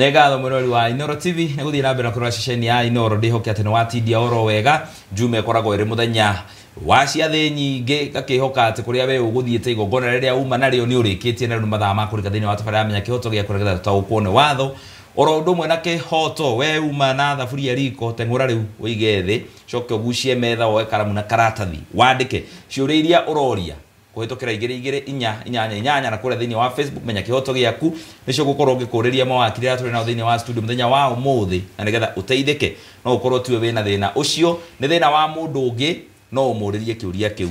Nega mwirori wa Inoro TV neguthie na mbere na kurora ceceni ya Inoro ndihoke ati no watindia oro wega jume koragwo iri muthenya wa ciathi nyingi gakihoka ati kuria we uguthiite igongona riria uma nario ni urikitie na mathaa ma kurika thiini wa tabara ya menya kihoto gia kuregetha tutagukwone watho oro ndumwe na kihoto we uma na thaburia riko tengura riu uige thi coke ugucie metha oe karamu na karatathi wandike ciuria iria uroria kuhitokera 224 na kure thiini wa Facebook menya kihoto giaku nicio gukorwo ngikuriria mawakiri ya turi na thiini wa studio muthenya wa umuthi na nigetha uteithike no ukorwo tiwe wina thina ucio ni thina wa mundu ungi no umuririe kiuria kiu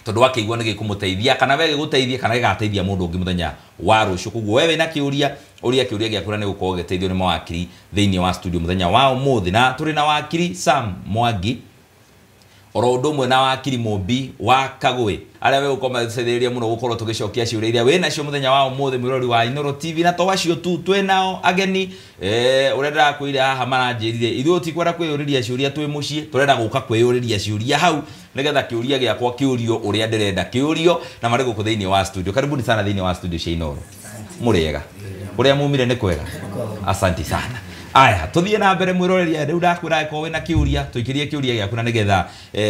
tondu wakeigwa nigikumuteithia kana we giguteithia kana gigateithia mundu ungi muthenya wa rucio koguo wewe na kiuria kiuria giaku ni gukorwo giteithio ni mawakiri thiini wa studio muthenya wa umuthi na turi na wakiri Sam Mwangi oro ndumwe na wakiri Mombi wa Kagwe aria we ukoma cetheriria muno gukorwo tugicokia ciuria iria we nacio muthenya wa umuthi mwirori wa Inoro TV na to wacio tu twenao ageni urenda kwira haha maranjirire ithu tikwenda kwiyuriria ciuria twi mucii turenda guka kwiyuriria ciuria hau nigetha kiuria giakwa kiurio uria ndirenda kiurio na mari guku thiini wa studio karibuni sana thiini wa studio cia Inoro muriega uria mumire ni kwega asante sana. Aya tuthie na mbere mwiroreri riu ndakwira ko wina kiuria tuikirie kiuria giaku na nigetha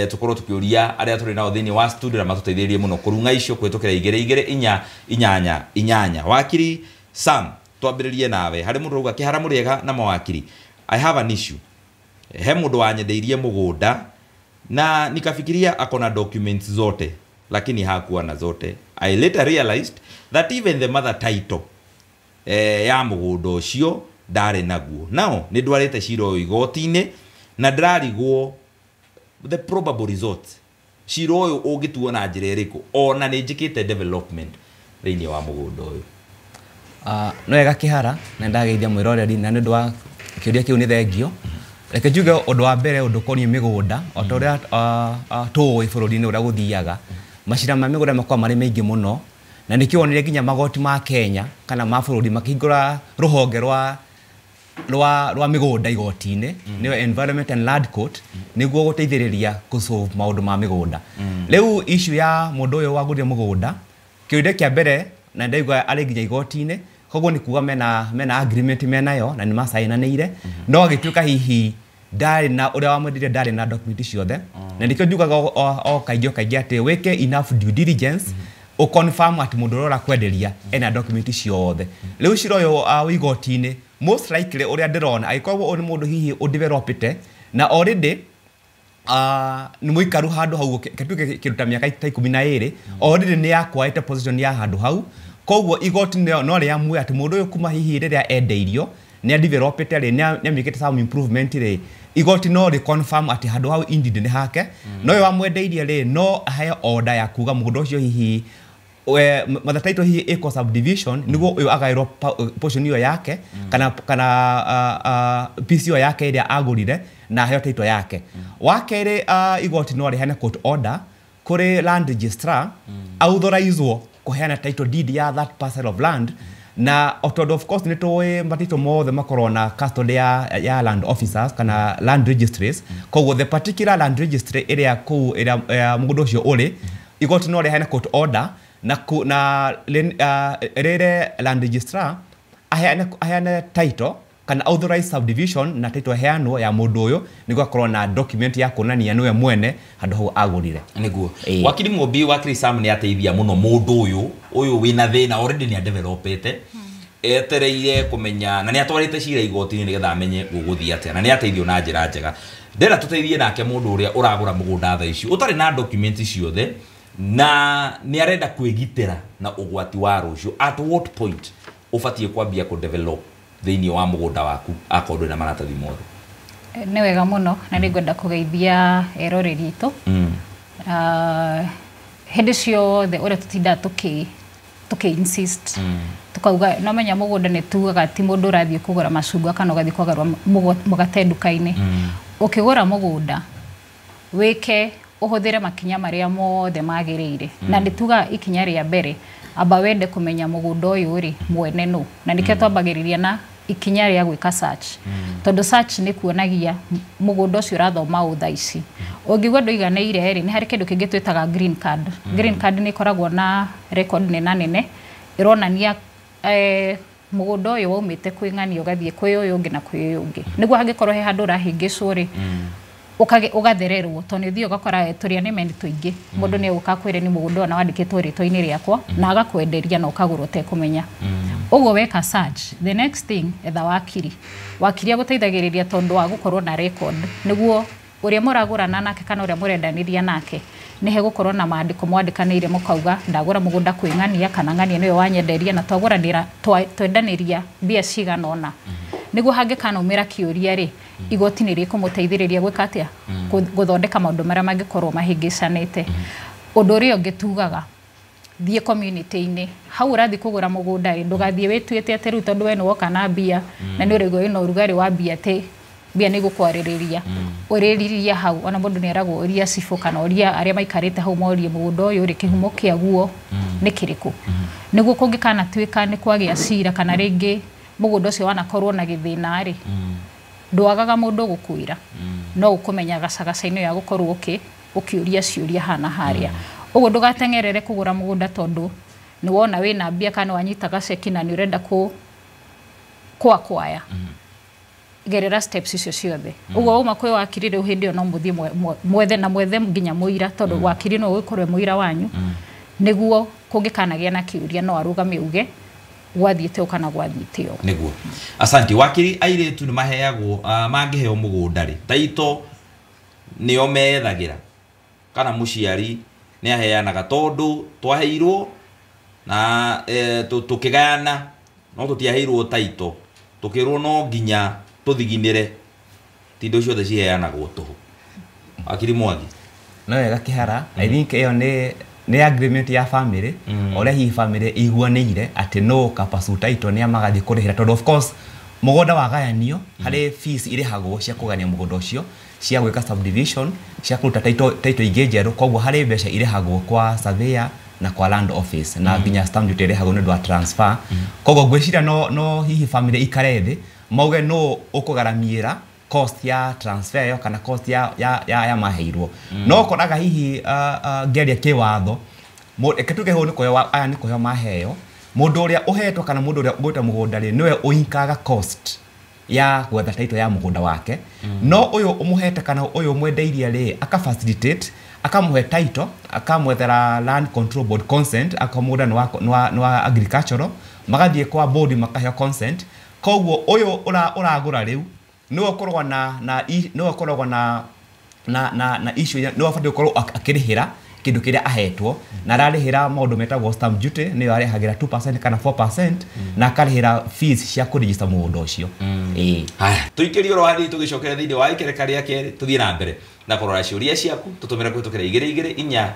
tukorwo tukiuria aria turi nao thiini wa studio na matuteithĩrĩrie muno kurunga icio kwitũkira 224 wakiri Sam twambĩrĩrie nawe hari mundu uga kihara muriega na mawakiri I have an issue he mundu wanyendeirie mugunda na nikafikiria akona documents zote lakini hakuwa na zote. I later realized that even the mother title ya mugunda ucio ndare naguo now ni ndwarite ciro igoti-ini na ndararigwo the probable results ciro uyu ungituo na njira iriku ona ni njikite development thiini wa mugunda uyu no ega kihara na ndageithia mwiroreri na ndu wa kiuria kiu ni thengio reke njuge undu wa mbere undu konie migunda otoria tuwi bururi-ini uria guthiaga macira ma migunda makwa mari maingi muno na nikionire nginya magoti ma Kenya kana ma bururi makingura ruhonge rwa migunda igoti-ini niyo Environment and Land Court niguo guteithiriria kusolve maundu ma migunda riu issue ya mundu uyu waguria mugunda kiuria kia mbere na ndaigwa ari nginya igoti-ini koguo ni kuga mena agreement menayo na ni masainanire no agituika hihi ndari na uria wamwendire ndari na document ciothe na ndikio njugaga o kaingĩ ati weke enough due diligence o confirm ati mundu rora kwenderia ena document ciothe riu ciro yo igoti-ini most likely uria ndirona aikorwo oni mundu hihi udevelopite na already ni muikaru handu hau ketuke kiruta miaka 12 already ni yakwaite position ya handu hau koguo igoti no ria mwe ati mundu uyu kuma hihi riria endeirio ni developite ri ni amikite some improvement ri igoti no ri confirm ati handu hau indeed ni hake no yo amwendeirie ri no ahe order ya kuga mundu ucio hihi mother title hihi eco subdivision niguo uyu agairwo portion iyo yake kana PCO yake iria agurire na heyo title yake wakere igoti no rihane court order kuri land registrar authorizwo kuheana title deed ya that parcel of land na of course ni towe matito mothe makorwo na custody ya land officers kana land registries koguo the particular land registry iria ku iria mugundo ucio uri igoti no rihane court order na rere land registrar aheane title kana authorized subdivision na title heano ya mundu uyu niguo akorwo na document ya kuonania niwe mwene handu hau agurire niguo wakiri Mombi wakiri Sam ni ateithia muno mundu uyu wina thina already ni developete etereire kumenya na ni atwarite cira igoti-ini nigetha amenye guguthia atia na ni ateithio na njira njega ndera tuteithie nake mundu uria uragura mugunda tha ici utari na document ciothe na ni arenda kwigitira na ugwati wa rucio at what point ufatie kwambia ku develop thiini wa mugunda waku akorwo na maratathi mothe ni wega muno na ni ngwenda kugeithia eroreri itu hindi ciothe uria tutinda tuki insist tukauga no menya mugunda ni tugaga ti mundu urathie kugura macungwa kana ugathie kugarwa mugate nduka-ini ukigura mugunda wike uhuthire makinya maria mothe magiriire na ndituga ikinya ria mbere aba wende kumenya mugunda uyu ri mwene no na nikio twambagiriria na ikinya ria gwika search tondu search ni kuonagia mugunda ucio urathoma utha ici ungigwa nduiganeire ri ni hari kindu kingi twitaga green card ni koragwo na record nene ironania mugunda uyu waumite kwi ng'ani ugathie kwi uyu ungi na kwi uyu ungi niguo hangikorwo he handu urahingicwo ri ugathererwo to ni thio gakora turia ni mendi tuingi mundu ni uka kwire ni mugunda ona wandikitwo ritwa-ini riakwa na agakwenderia na ukagura te kumenya uguo weka search the next thing etha wakiri aguteithagiriria tondu wa gukorwo na record niguo uria muragurana nake kana uria murendaniria nake ni he gukorwo na maandiko mwandikanire mukauga ndagura mugunda kwi ng'ania kana ng'ania niyo wanyenderia na twaguranira twendaniria mbia cigana ona niguo hangikana umira kiuria ri igoti ni rikumuteithiriria gwika atia guthondeka maundu maria mangikorwo mahingicanite undu uria ungitugaga thie community-ini hau urathi kugura mugunda ri ndugathie wituite ati riu tondu we ni woka na mbia na ni urigwo ino urugari wa mbia te mbia ni gukwaririria uririria hau ona mundu ni aragwo uria cifu kana uria aria maikarite hau morie mugunda uyu ri kihumo kiaguo ni kiriku niguo kungikana twika ni kwagia cira kana ringi mugunda ucio wanakorwo na githina ri ndwagaga mundu gukuira no ukumenya gacagaca-ini ya gukorwo ukiuria ciuria hana haria uguo ndugatengerere kugura mugunda tondu ni wona wina mbia kana wanyita gaceki na ni urenda kwaya gerera steps icio ciothe uguo uma kwi wakirire uhindi no muthie mwethe nginya muira tondu wakiri no ukorwe muira wanyu niguo kungikanagia na kiuria no arugame uge gwathiite ukana gwathiite o niguo asanti wakiri airetu ni maheagwo mangiheo mugunda ri taito ni omethagira kana muciari ni aheanaga tondu twaheirwo na tukigayana no tutiaheirwo taito tukirwo no nginya tuthiginire tindo ciothe ciheanagwo tuhu akiri Mwangi no wega kihara I think iyo ni agreement ya family oria hi family iguanire ati no kapasu taito ni amagathi kurihira tondu of course mugunda wagayanio hari fees irihagwo cia kugania mugunda ucio cia gwika subdivision cia kuruta taito ingi njeru koguo hari mbeca irihagwo kwa surveyor na kwa land office na nginya stamp duty irihagwo ni ndwa transfer koguo ngwiciria no hihi family ikarethi mauge no ukugaramiira cost ya transfer yo kana cost ya maheirwo no koraga hihi geria kiwatho eketuge ho niko aya niko yo maheo mundu uria uhetwo kana mundu uria gwita mugunda ri niwe uinkaga cost ya gwetha taito ya mugunda wake no uyu umuhete kana uyu mwendeiria ri aka facilitate akamuhe taito akamwethera land control board consent akamuda nwa agricultural magathie kwa board makaheo consent koguo uyu uragura riu no korwa na issue no afande korwo akirihira kindu kiria ahetwo na ararihira maundu metagwo stamp duty ni arehagira 2% kana 4% na akarihira fees cia kuregister mugunda ucio haya tuikiri ro hadi tugicokera thindi wa ikereka ria keri tuthie na mbere na kurora ciuria ciaku tutumira kwitukira 22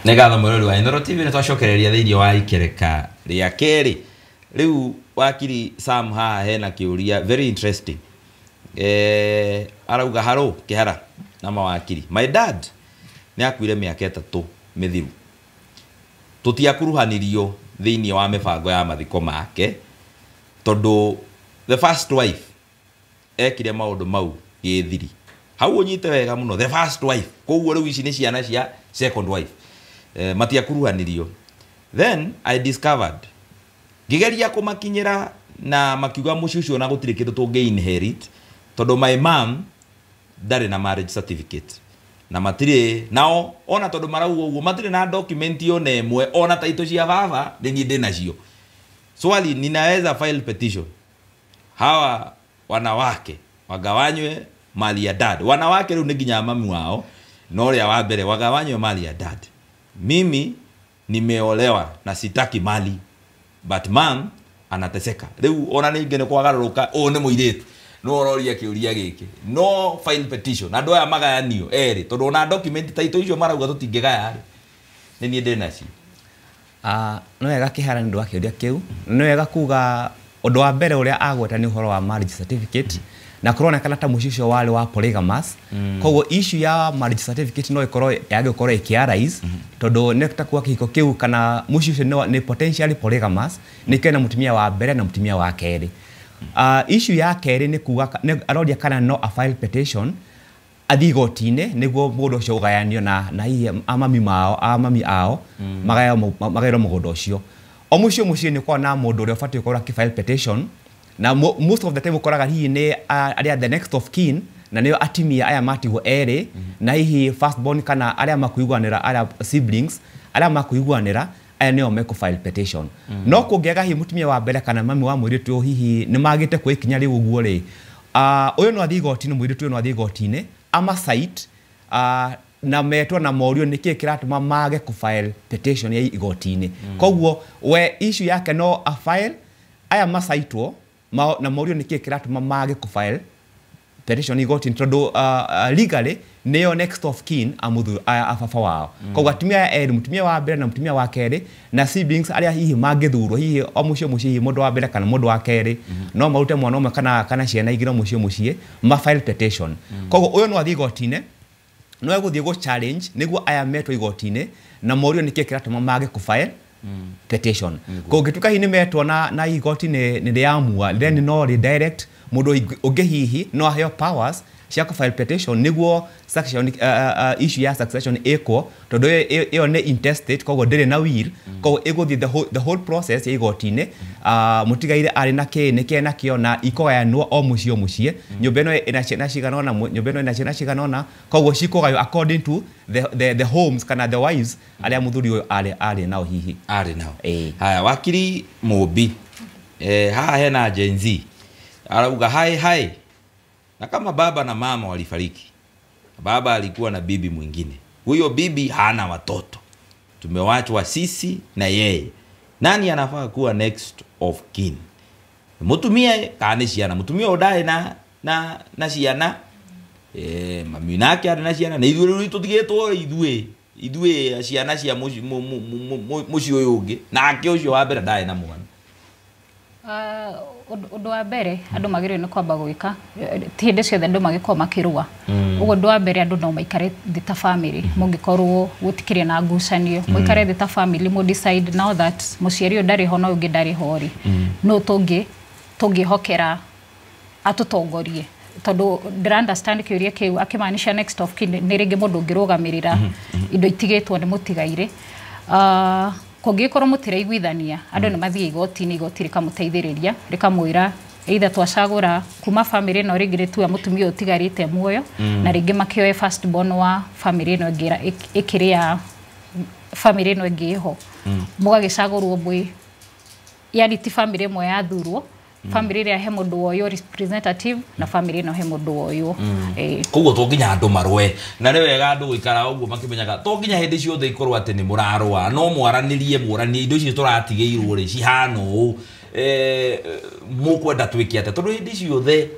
Negatho murori wa Inooro TV ni twacokereria thindi wa ikereka ria keri riu wakiri Sam ha hena kiuria very interesting arauga haro kihara na mawakiri my dad ni akuire miaka 3 mithiru tutiakuruhanirio thini wa mibango ya mathiko make tondu the first wife ekire maundu mau githiri hau unyite wega muno the first wife koguo riu ici ni ciana cia second wife matiakuruhanirio then I discovered gigeria kumakinyira na makiuga muciucio na gutire kindu tunge inherit tondu my mom ndari na marriage certificate na matire nao ona tondu marauga uguo matire na document yone emwe ona taito cia baba ndingi ndinacio swali ninaweza file petition hawa wanawake wagawanywe mali ya dad wanawake riu nginya mami wao no ria wa mbere wagawanywe mali ya dad mimi nimeolewa na sitaki mali but mom anateseka riu ona ningene kwagaruruka ni muiretu no roria kiuria giki no file petition andu aya magayanio eri tondu na document taito icio marauga tutingigaya ni nie ndinaci no wega kihara ndu akiuria kiu no wega kuga undu wa mbere uria agweta ni uhoro wa marriage certificate na kurona kana ta mucicio wale wa polygamous koguo issue ya marriage certificate no ikorwo yage ukorwo ikiarise tondu nekta kwa kihiko kiu kana mucicio ni potentially polygamous ni kena mutumia wa mbere na mutumia wa keri issue ya keri ni kuga arodia kana no a file petition athi igoti-inĩ nĩguo mũgũnda ũcio ũgayanio na hihi amami ao magaĩrwo mũgũnda ũcio. O mũciĩ nĩ ũkoragwo na mũndũ ũrĩa ũbatiĩ gũkorwo akĩ-file petition, na most of the time ũkoraga hihi nĩ arĩa the next of kin, na nĩo atimia aya matigwo erĩ, na hihi first born kana arĩa makuiguanĩra arĩa siblings arĩa makuiguanĩra aya nĩo mekũ-file petition. No kũngĩaga hihi mũtumia wa mbere kana mami wa mũirĩtu hihi nĩ magĩte kwĩkinya rĩu ũguo rĩ, ũyũ no athiĩ igoti-inĩ, mũirĩtu ũyũ no athiĩ igoti-inĩ ama site na metwo na morio nĩkĩĩ kĩratũma mage kũ-file petition ya igoti-inĩ. Koguo we issue yake no a file aya masaitwo na morio nĩkĩĩ kĩratũma mage kũ-file petition igoti-inĩ tondũ legally nĩyo next of kin a baba wao. Koguo atumia erĩ, mũtumia wa mbere na mũtumia wa kerĩ na siblings arĩa hihi mangĩthurwo hihi o mũciĩ hihi mũndũ wa mbere kana mũndũ wa kerĩ no marute mwana ũmwe kana ciana igĩrĩ mũciĩ ma-file petition. Koguo ũyũ no athiĩ igoti-inĩ, no egũthiĩ gũ-challenge nĩguo aya metwo igoti-inĩ na morio nĩkĩĩ kĩratũma mage kũ-file petition. Kũngĩtuĩka hihi nĩ metwo na igoti nĩ rĩamua, then no redirect mũndũ ũngĩ hihi no aheo powers cia kũ-file petition nĩguo issue ya succession ĩkwo, tondũ ĩyo nĩ intestate, koguo ndĩrĩ na will, koguo ĩgũthiĩ the whole process ya igoti-inĩ, mũtigaire arĩ na kĩĩ nakĩo na ikogayanwo o mũciĩ. Nyũmba ĩno ĩna ciana cigana ũna, nyũmba ĩno ĩna ciana cigana ũna, koguo cikũgaywo according to the homes kana the wives arĩa mũthuri ũyũ arĩ nao hihi. Arĩ nao. Haya, wakiri Mũmbi, haha hena Gen Z arauga hai na kama baba na mama walifariki, baba alikuwa na bibi mwingine, huyo bibi hana watoto, tumewachwa sisi na yeye, nani anafaa kuwa next of kin? Mutumia kana ciana, mutumia odae na ciana, mami nake ari na ciana, na ithuĩ tũtigĩtwo ithuĩ ciana cia mũciĩ ũyũ ũngĩ, nake ũcio wa mbere ndae na mwana. Ũndũ wa mbere andũ magĩrĩirwo nĩ kwamba gwĩka, ti hĩndĩ ciothe andũ magĩkorwo makĩrũa. Ũguo ũndũ wa mbere andũ no maikare thĩ ta family, mũngĩkorwo gũtikĩrĩ na ngucanio, mũikare thĩ ta family, mũ decide now that mũciari ũyũ ndarĩ ho na ũngĩ ndarĩ ho rĩ, no tũngĩhokera atũtongorie, tondũ ndĩra understand kĩũria kĩu akĩmaanisha next of kin nĩ rĩngĩ mũndũ ũngĩrũgamĩrĩra indo itigĩtwo nĩ mũtigaire. Kũngĩkorwo mũtiraiguithania andũ nĩ mathiĩ igoti-inĩ, igoti rĩkamũteithĩrĩria rĩkamwĩra either twacagũra kuma family ĩno rĩngĩ rĩtua mũtumia ũyũ ũtigarĩte muoyo, na rĩngĩ makĩoe first born wa family ĩno ĩngĩ ĩkĩrĩa family ĩno ĩngĩ ĩho, mũgagĩcagũrwo mbwe, yani ti family ĩmwe yathurwo, family ĩrĩa he mũndũ woywo representative na family ĩno he mũndũ woywo. Koguo to nginya andũ marwe, na nĩ wega andũ gũikara ũguo makĩmenyaga to nginya hĩndĩ ciothe ikorwo atĩ nĩ mũrarũa, no mwaranie indo icio tũratigĩirwo rĩ cihana ũũ, mũkwenda twĩke atĩa, tondũ hĩndĩ ciothe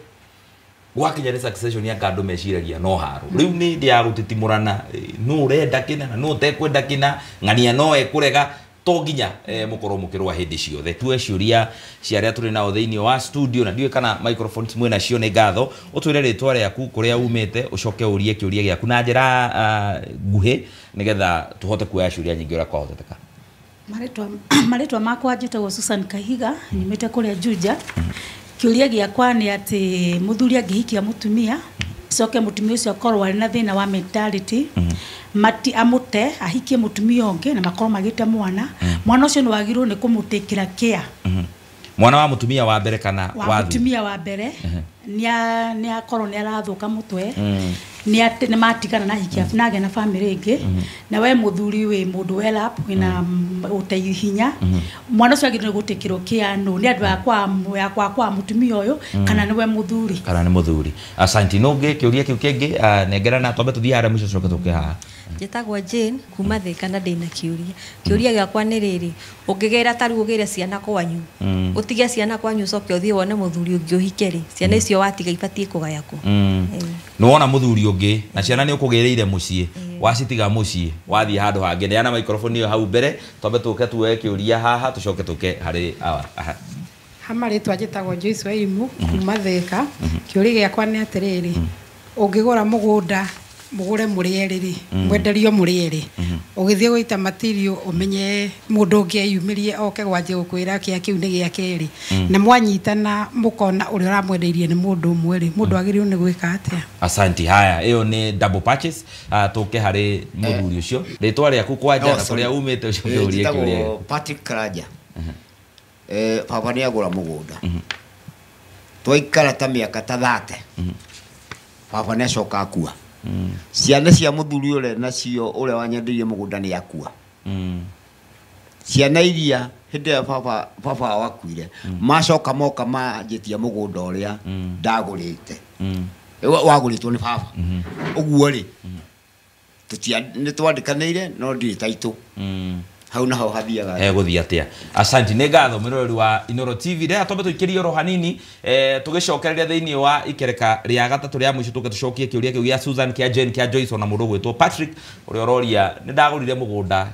gwakinya nĩ succession ya andũ meciragia no haro. Rĩu nĩ hĩndĩ ya gũtitimũrana, nũ ũrenda kĩna na nũ ũtekwenda kĩna, ng'ania no ekũrega, to nginya mũkorwo mũkĩrũa hĩndĩ ciothe. Tue ciũria cia arĩa tũrĩ nao thĩinĩ wa studio, na ndiũĩ kana microphones mwĩ nacio nĩ ngatho, ũtwĩre rĩtwa rĩaku, kũrĩa umĩte, ũcoke ũrie kĩũria gĩaku na njĩra nguhĩ nĩgetha tũhote kuoya ciũria nyingĩ ũrĩa kwahoteteka. Marĩtwa makwa njĩtagwo Susan Kahiga, nyumĩte kũrĩa Juja. Kĩũria gĩakwa nĩ atĩ mũthuri angĩhikia mũtumia, coke mũtumia ũcio akorwo arĩ na thĩna wa mentality, mati amute ahikie mũtumia ũngĩ na makorwo magĩte mwana ũcio nĩ wagĩrĩirwo nĩ kũmũtĩkĩra care. Mwana wa mũtumia wa mbere kana wa mũtumia wa mbere nĩ akorwo nĩ arathũka mũtwe, nĩ matigana na hikia nage na family ĩngĩ, na we mũthuri wĩ mũndũ well up wĩna ũteithio hinya, mwana ũcio agĩrĩirwo gũtĩkĩrwo care nĩ andũ yakwa kwa mũtumia ũyũ kana nĩ we mũthuri. Kana nĩ mũthuri. Asante. Nũngĩ kĩũria kĩu kĩngĩ nengerana twambe tũthiĩ harĩa mũico tũcoke tũke haha. Njĩtagwo Jane kuma Thĩka na ndĩna kĩũria gĩakwa nĩ rĩrĩ, ũngĩgĩra tarũ ũgĩre ciana kwanyu, ũtige ciana kwanyu ũcoke ũthiĩ wone mũthuri ũngĩ ũhike rĩ, ciana icio watiga ibatiĩ kũgaya kũ? Nĩ wona mũthuri ũngĩ na ciana nĩ ũkũgĩrĩire mũciĩ, wacitiga mũciĩ wathiĩ handũ hangĩ. Neana microphone ĩyo hau mbere, twambe tũke tuoye kĩũria haha tũcoke tũke harĩ aha. Hamarĩtwa njĩtagwo Joyce Waimu kuma Thĩka. Kĩũria gĩakwa nĩ atĩrĩrĩ, ũngĩgũra mũgũnda mugure murieri mwenderio murieri ugithie guita material umenye mundu ngiyumirie oke gwaje gukwira kia kiu ni gia keri na mwanyitana mukona uri uramwendeirie ni mundu mweri mundu agirirwo ni gwika atia. Asanti. Haya, iyo ni double purchase. Tuke hari muthuri ucio ritwa riaku kwanja na kuria umite ucio urie kiuria. Patrick Karaja papa ni agura mugunda twaikara ta miaka ta 30 papa ni acoka akua ciana cia muthuri ure nacio ure wanyendirie mugunda ni akua ciana iria hindi ya papa wakuire macoka moka manjitia mugunda uria ndagurite waguritwo ni papa uguo ri tutia ni twandikanire no ndi taitu hau naho hathiaga guthia atia. Asante. Nĩ ngatho mũrori wa Inooro TV rĩa tombe tũikĩrie oro hanini tũgĩcokereria thĩinĩ wa ikereka rĩa gatatũ rĩa mũico tũgĩcokie kĩũria kĩu gĩa Susan kĩa Jane kĩa Joyce na mũndũ gwĩtwo Patrick ũrĩa ũroria nĩ ndagũrire mũgũnda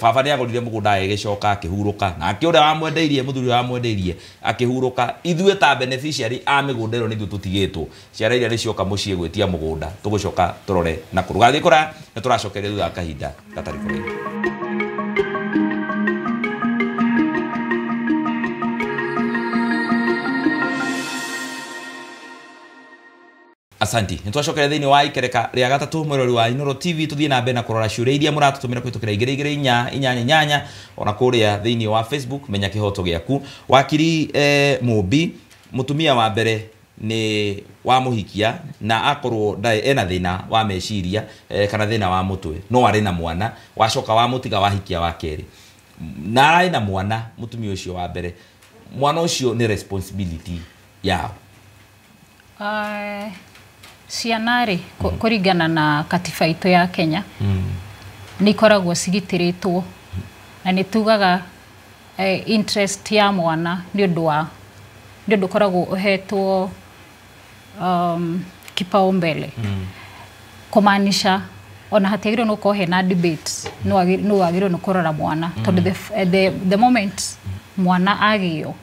baba nĩ agũrire mũgũnda agĩcoka akĩhurũka na akĩũrĩa wamwendeirie mũthuri wamwendeirie akĩhurũka ithuĩ ta beneficiary a mĩgũnda ĩno nĩ ithuĩ tũtigĩtwo ciara iria nĩcioka mũciĩ gwĩtia mũgũnda tũgũcoka tũrore na kũrũgathiĩ kũraya nĩ tũracokereria thutha wa kahinda gatarĩ kũraihu. Asanti. Nitwacokera thĩinĩ wa ikereka rĩa gatatũ mũrori wa Inooro TV tuthie na mbere na kurora ciũria iria mũratũtũmĩra kũhĩtũkĩra 224 ona kũrĩa thĩinĩ wa Facebook menya kĩhoto gĩaku. Wakiri Mũmbi mutumia wa mbere ni wa muhikia na akorwo ena thina wa meciria kana thina wa mutwe no arĩ na mwana wacoka wa mutiga wahikia wa keri na arĩ na mwana mutumia ũcio wa mbere mwana ũcio ni responsibility yao. Cianari kũringana na katiba itũ ya Kenya nĩ ikoragwo cigitĩrĩtwo na nĩ tugaga interest ya mwana nĩ ũndũ koragwo ũhetwo kipaumbele kumaanisha ona hatiagĩrĩirwo no gũkorwo hena debate no wagĩrĩirwo nĩ kũrora mwana tondũ the moment mwana agĩo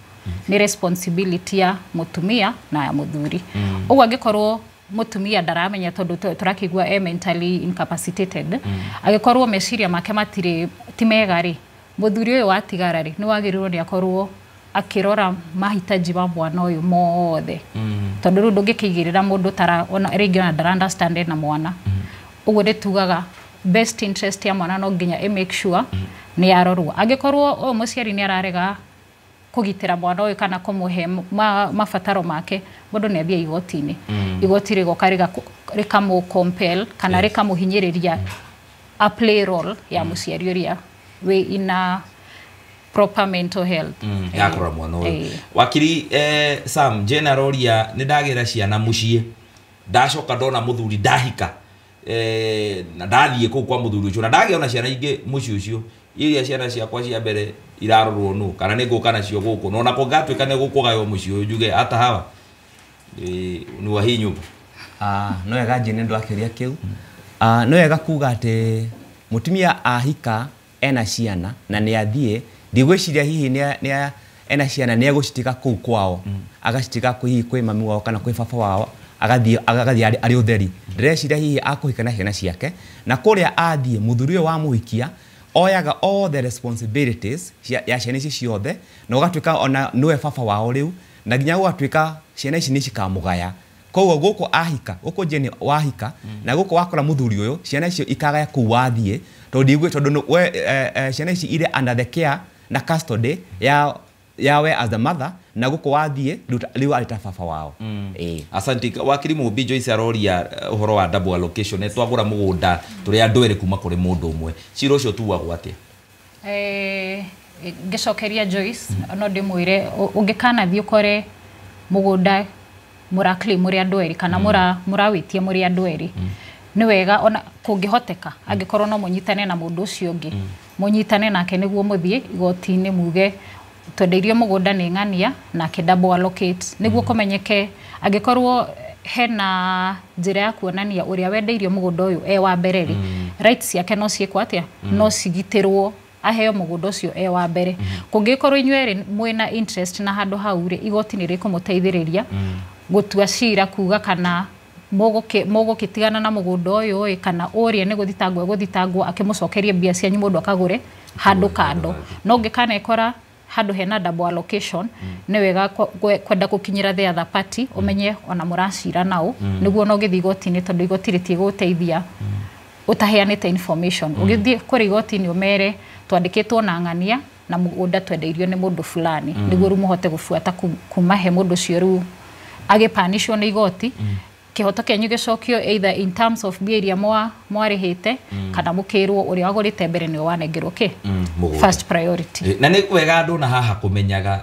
ni responsibility ya mutumia na ya muthuri. Ũguo angĩkorwo mutumia ndaramenya tondu turakigua mentally incapacitated agikorwo meciria make matire timega ri muthuri uyu watigara ri ni wagirirwo ni akorwo akirora mahitaji ma mwana uyu mothe tondu ru ndungikigirira mundu tara ona ringi ona ndara understand na mwana uguo ritugaga best interest ya mwana no nginya make sure ni yarorwa agikorwo muciari ni ararega kugitira mwana uyu kana kumuhe mabataro make mundu ni athia igoti-ini igoti rigoka rikamu compel kana rikamuhinyiriria a play role ya muciari uria we ina proper mental health yakora mwana uyu. Wakiri Sam Generoria ni ndagira ciana mucie ndacoka ndona muthuri ndahika na ndathie kuu kwa muthuri ucio na ndagiona ciana ingi mucie ucio iria ciana ciakwa cia mbere irarorwo nu kana nĩ ngũka nacio gũkũ no nako ngatwĩka nĩ gũkũgaywo mũciĩ ũyũ njuge hata hawa ni wa hii nyumba. No wega njine ndo akĩria kĩu no wega kuga atĩ mutumia ahika ena ciana na nĩ athie ndigwĩciria hihi nĩ ena ciana nĩ egũcitika kũu kwao agacitika hihi kwĩ mami wao kana kwĩ baba wao agathie arĩ ũtheri ndĩreciria hihi akũhika na ciana ciake na kũrĩa athie muthuri ũyũ wa mũhikia oyaga all the responsibilities ya ciana ici ciothe na ũgatuĩka ona nĩwe baba wao rĩu na nginya ũgatuĩka ciana ici nĩ cikamũgaya koguo gũkũ ahika gũkũ Jane wahika na gũkũ wakora muthuri ũyũ ciana icio ikagaya kũu wathie tondũ ciana ici irĩ under the care na custody yawe as the mother na gũkũ wathie rĩu arĩ ta baba wao. Asante. Wakiri Mũmbi Joyce aroria ũhoro wa double allocation twagũra mũgũnda tũrĩa andũ erĩ kuma kũrĩ mũndũ ũmwe cira ũcio tuagwo atĩa? Ngicokeria Joyce no ndĩmwĩre ũngĩkana thiĩ ũkore mũgũnda mũrakli mũrĩ andũ erĩ kana mũrawĩtie mũrĩ andũ erĩ nĩ wega ona kũngĩhoteka angĩkorwo no mũnyitane na mũndũ ũcio ũngĩ mũnyitane nake nĩguo mũthiĩ igoti-inĩ muge twenderio mũgũnda nĩ ng'ania nake double allocate nĩguo kũmenyeke angĩkorwo hena njĩra ya kuonania ũrĩa wendeirio mũgũnda ũyũ wa mbere ri rights yake no ciĩkwo atĩa no cigitirwo aheo mũgũnda ũcio wa mbere kũngĩkorwo inyuĩ erĩ mwĩna interest na handũ hau ri igoti nĩ rĩkũmũteithĩrĩria gũtua cira kuga kana mũgũkĩtigana na mũgũnda ũyũ kana ũrĩa nĩ gũthitangwo akĩmũcokerie mbia cianyu mũndũ akagũre handũ kando. No ũngĩkanekora handũ hena double allocation nĩ wega kwenda gũkinyĩra the other party ũmenye ona mũracira nao nĩguo no gĩthiĩ igoti-inĩ tondũ igoti rĩtiĩ gũteithia utaheanĩte information. Ũgĩthiĩ kũrĩ igoti-inĩ ũmere twandĩkĩtwo na ng'ania na mũgũnda twendeirio nĩ mũndũ fulani nĩguo rĩu mũhote gũbuata kuma he mũndũ ũcio rĩu agĩpanishwo nĩ igoti kĩhoto kĩanyu gĩcokio either in terms of mbia iria mwarĩhĩte kana mũkĩrwo ũrĩa wagũrĩte mbere nĩwe wanengerwo first priority. Na nĩ wega andũ na haha kũmenyaga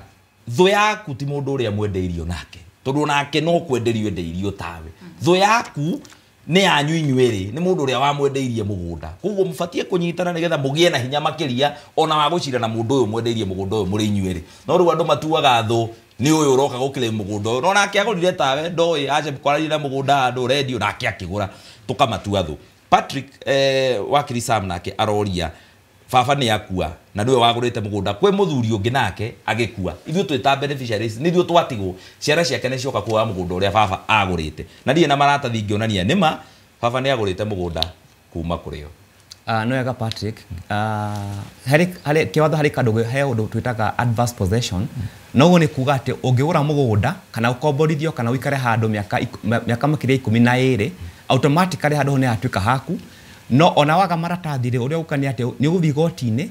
thũ yaku ti mũndũ ũrĩa mwendeirio nake tondũ nake no kwenderio endeirio tawe. Thũ yaku nĩ yanyu inyuĩrĩ nĩ mũndũ ũrĩa wamwendeirie mũgũnda, koguo mũbatie kũnyitana nĩgetha mũgĩe na hinya makĩria ona wa gũcira na mũndũ ũyũ mwendeirie mũgũnda ũyũ mũrĩ inyuĩrĩ. No rĩu andũ matuaga thũ nĩ ũyũ ũroka gũkĩrĩ mũgũnda ũyũ no nake agũrire tawe ndoĩ aje kwarĩria na mũgũnda andũ redio nake akĩgũra tũkamatua thũ. Patrick wakiri Sam nake aroria baba nĩ akua na ndũwe wagũrĩte mũgũnda kwĩ mũthuri ũngĩ nake agĩkua, ithuĩ twĩta beneficiaries nĩthuĩ twatigwo ciara ciake nĩ cioka kuoya mũgũnda ũrĩa baba agũrĩte na ndiĩ na maratathi ngĩonania nĩma baba nĩ agũrĩte mũgũnda kuma kũrĩo. No wega Patrick, kĩwatho harĩ kandũ he ũndũ twĩtaga adverse possession. Noguo nĩ kuga atĩ ũngĩgũra mũgũnda kana ũkomborithio kana ũikare handũ mĩaka makĩria 12 automatically handũ nĩ hatuĩka haku. No ona waga maratathi rĩ ũrĩa ũkania atĩ nĩ ũgũthiĩ igoti-inĩ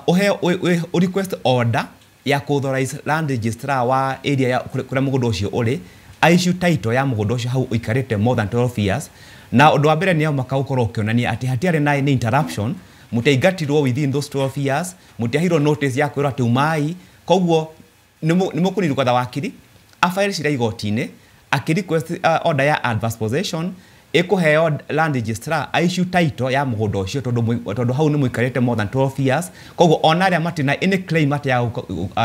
ũhe request order ya authorize land registrar wa area ya kũrĩa mũgũnda ũcio ũrĩ issue title ya mũgũnda ũcio hau ũikarĩte more than 12 years. Na ũndũ wa mbere nĩ maka ũkorwo ũkĩonania atĩ hatiarĩ na interruption mũtĩingatirwo within those 12 years mũtĩahirwo notice ya kwĩrwo atĩ umai. Koguo nĩ mũkũrirwo kwa wakiri afaili cira igoti-inĩ akĩrequest order ya adverse possession ĩkũheo land registrar issue title ya mũgũnda ũcio tondũ hau nĩ mũikarĩte more than 12 years. Koguo ona arĩa matina any claim atĩ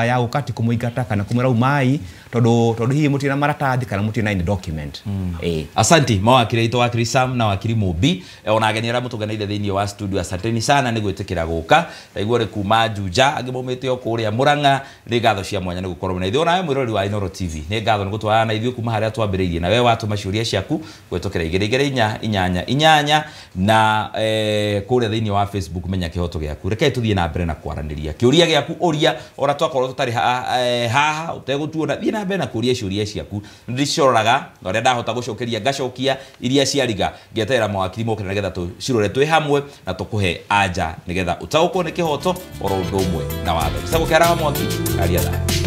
ya gũkati kũmũingata kana kũmwĩra umai tondũ hihi mũtina maratathi kana mũtina any document. Asanti mawakiri aitũ wakiri Sam na wakiri Mũmbi ona ageni arĩa mũtũganĩire thĩinĩ wa studio. Asanteni sana nĩ gwĩtĩkĩra gũka ndaigua rĩ kuma Juja angĩ maumĩte o kũrĩa Mũrang'a. Nĩ ngatho cia mwanya nĩ gũkorwo na ithuĩ onawe mwĩrori wa Inooro TV nĩ ngatho nĩ gũtwarana na ithuĩ kuma harĩa twambĩrĩirie na we watũma ciũria ciaku gwĩtũkĩra inyanya na kũrĩa thĩinĩ wa Facebook menya kĩhoto gĩaku. Reke tũthiĩ na mbere na kwaranĩria kĩũria gĩaku ũria ora twakorwo tũtarĩ haha ũtegũtuona thiĩ na mbere na kũria ciũria ciaku ndiciroraga na ũrĩa ndahota gũcokeria ngacokia iria ciariga ngĩeterera mawakiri moke nĩgetha tũcirore twĩ hamwe na tũkũhe anja nĩgetha ũtaũkwo nĩ kĩhoto oro ũndũ ũmwe na watho. Sasa gũkĩara mwaki aria thaa.